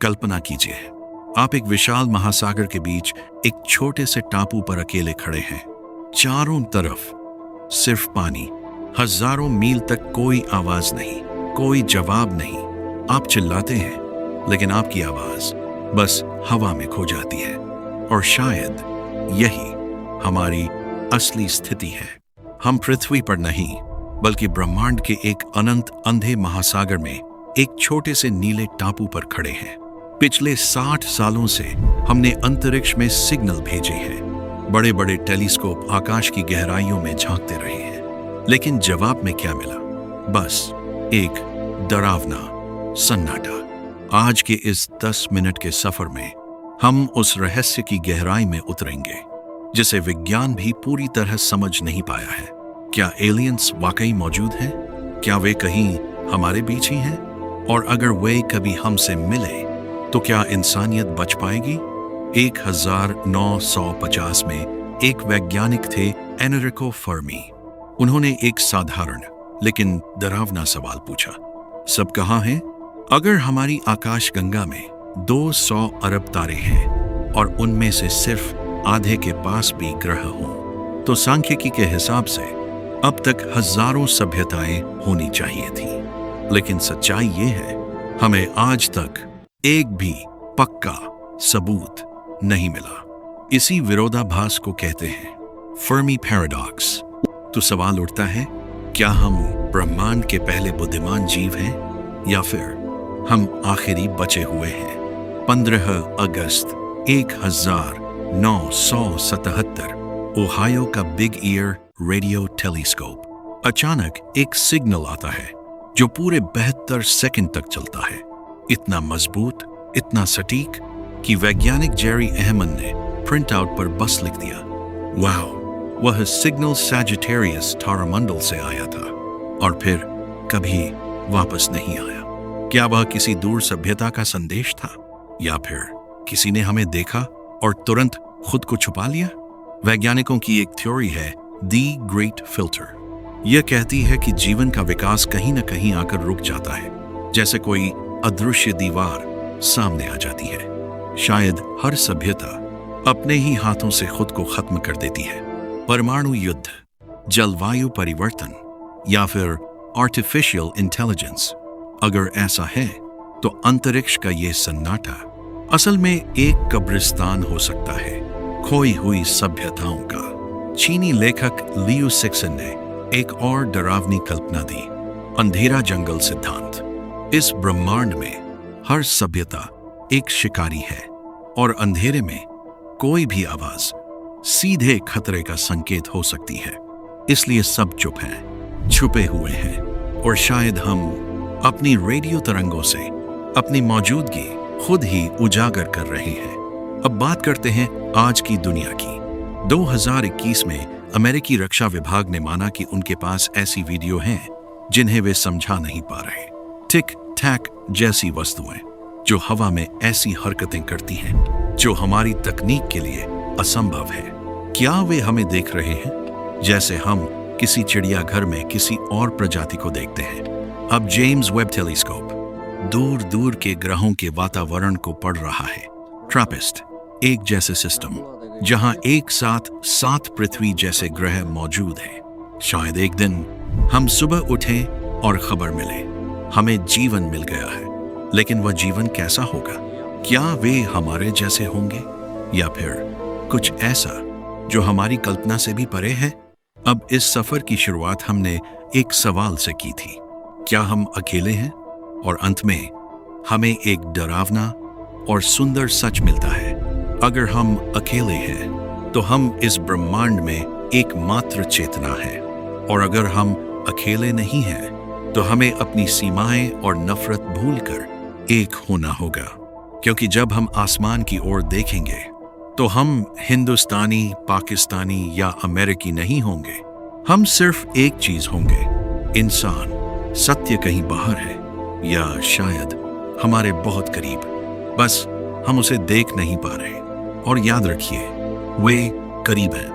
कल्पना कीजिए, आप एक विशाल महासागर के बीच एक छोटे से टापू पर अकेले खड़े हैं। चारों तरफ सिर्फ पानी, हजारों मील तक कोई आवाज नहीं, कोई जवाब नहीं। आप चिल्लाते हैं, लेकिन आपकी आवाज बस हवा में खो जाती है। और शायद यही हमारी असली स्थिति है। हम पृथ्वी पर नहीं, बल्कि ब्रह्मांड के एक अनंत अंधे महासागर में एक छोटे से नीले टापू पर खड़े हैं। पिछले 60 सालों से हमने अंतरिक्ष में सिग्नल भेजे हैं। बड़े बड़े टेलीस्कोप आकाश की गहराइयों में झांकते रहे हैं, लेकिन जवाब में क्या मिला? बस एक डरावना सन्नाटा। आज के इस 10 मिनट के सफर में हम उस रहस्य की गहराई में उतरेंगे जिसे विज्ञान भी पूरी तरह समझ नहीं पाया है। क्या एलियंस वाकई मौजूद हैं? क्या वे कहीं हमारे बीच ही हैं? और अगर वे कभी हमसे मिले तो क्या इंसानियत बच पाएगी? 1950 में एक वैज्ञानिक थे, एनरिको फर्मी। उन्होंने एक साधारण लेकिन डरावना सवाल पूछा। सब कहाँ हैं? अगर हमारी आकाशगंगा में 200 अरब तारे हैं और उनमें से सिर्फ आधे के पास भी ग्रह हों, तो सांख्यिकी के हिसाब से अब तक हजारों सभ्यताएं होनी चाहिए थी। लेकिन सच्चाई ये है, हमें आज तक एक भी पक्का सबूत नहीं मिला। इसी विरोधाभास को कहते हैं फर्मी पैराडॉक्स। तो सवाल उठता है, क्या हम ब्रह्मांड के पहले बुद्धिमान जीव हैं, या फिर हम आखिरी बचे हुए हैं? 15 अगस्त 1977 ओहायो का बिग ईयर रेडियो टेलीस्कोप। अचानक एक सिग्नल आता है जो पूरे 72 सेकंड तक चलता है। इतना मजबूत, इतना सटीक कि वैज्ञानिक जेरी अहमन ने प्रिंट आउट पर बस लिख दिया, वाओ, वह सिग्नल सैजिटेरियस तारामंडल से आया था और फिर कभी वापस नहीं आया। क्या वह किसी दूर सभ्यता का संदेश था, या फिर किसी ने हमें देखा और तुरंत खुद को छुपा लिया? वैज्ञानिकों की एक थ्योरी है, दी ग्रेट फिल्टर। यह कहती है कि जीवन का विकास कहीं न कहीं आकर रुक जाता है, जैसे कोई अदृश्य दीवार सामने आ जाती है। शायद हर सभ्यता अपने ही हाथों से खुद को खत्म कर देती है। परमाणु युद्ध, जलवायु परिवर्तन या फिर आर्टिफिशियल इंटेलिजेंस। अगर ऐसा है तो अंतरिक्ष का ये सन्नाटा असल में एक कब्रिस्तान हो सकता है, खोई हुई सभ्यताओं का। चीनी लेखक लियू सिक्सन ने एक और डरावनी कल्पना दी, अंधेरा जंगल सिद्धांत। इस ब्रह्मांड में हर सभ्यता एक शिकारी है और अंधेरे में कोई भी आवाज सीधे खतरे का संकेत हो सकती है। इसलिए सब चुप हैं, छुपे हुए हैं, और शायद हम अपनी रेडियो तरंगों से अपनी मौजूदगी खुद ही उजागर कर रहे हैं। अब बात करते हैं आज की दुनिया की। 2021 में अमेरिकी रक्षा विभाग ने माना कि उनके पास ऐसी वीडियो हैं जिन्हें वे समझा नहीं पा रहे। टिक टैक जैसी वस्तुएं जो हवा में ऐसी हरकतें करती हैं जो हमारी तकनीक के लिए असंभव है। क्या वे हमें देख रहे हैं, जैसे हम किसी चिड़ियाघर में किसी और प्रजाति को देखते हैं? अब जेम्स वेब टेलीस्कोप दूर दूर के ग्रहों के वातावरण को पढ़ रहा है। ट्रैपिस्ट, एक जैसे सिस्टम जहां एक साथ 7 पृथ्वी जैसे ग्रह मौजूद हैं। शायद एक दिन हम सुबह उठें और खबर मिले, हमें जीवन मिल गया है। लेकिन वह जीवन कैसा होगा? क्या वे हमारे जैसे होंगे, या फिर कुछ ऐसा जो हमारी कल्पना से भी परे है? अब इस सफर की शुरुआत हमने एक सवाल से की थी, क्या हम अकेले हैं? और अंत में हमें एक डरावना और सुंदर सच मिलता है, अगर हम अकेले हैं तो हम इस ब्रह्मांड में एकमात्र चेतना है, और अगर हम अकेले नहीं हैं तो हमें अपनी सीमाएं और नफरत भूलकर एक होना होगा। क्योंकि जब हम आसमान की ओर देखेंगे तो हम हिंदुस्तानी, पाकिस्तानी या अमेरिकी नहीं होंगे। हम सिर्फ एक चीज होंगे, इंसान। सत्य कहीं बाहर है, या शायद हमारे बहुत करीब, बस हम उसे देख नहीं पा रहे। और याद रखिए, वे करीब हैं।